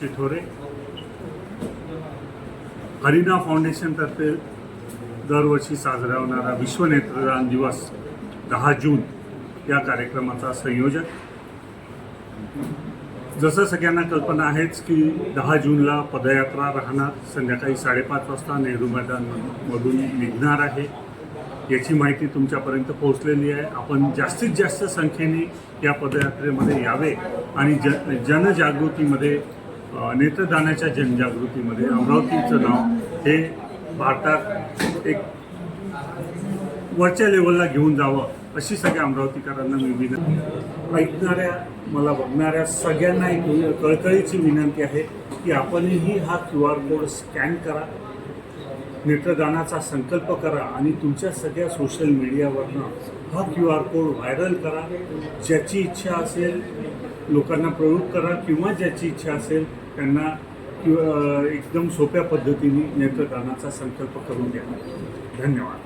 चिठोरे हरिना फाउंडेशनतर्फे दरवर्षी साजरा होणारा विश्व नेत्रदान दिवस 10 जून या कार्यक्रमाचा संयोजक. जसं सगळ्यांना कल्पना आहेच की 10 जूनला पदयात्रा राहणार, संध्याकाळी 5:30 वाजता नेहरू मैदानमधून निघणार आहे. याची माहिती तुमच्यापर्यंत पोहोचलेली आहे. आपण जास्तीत जास्त संख्येने या पदयात्रेमध्ये यावे आणि जनजागृतीमध्ये, नेत्रदानाच्या जनजागृतीमध्ये अमरावतीचं नाव हे भारतात एक वरच्या लेवलला घेऊन जावं अशी सगळ्या अमरावतीकरांना मी विनंती, ऐकणाऱ्या मला बघणाऱ्या सगळ्यांना एक कळकळीची विनंती आहे की आपणही हा QR कोड स्कॅन करा, नेत्रदानाचा संकल्प करा आणि तुमच्या सगळ्या सोशल मीडियावरनं हा QR कोड व्हायरल करा. ज्याची इच्छा असेल लोकांना प्रवृत्त करा किंवा ज्याची इच्छा असेल त्यांना एकदम सोप्या पद्धतीने नेत्रदानाचा संकल्प करून द्या. धन्यवाद.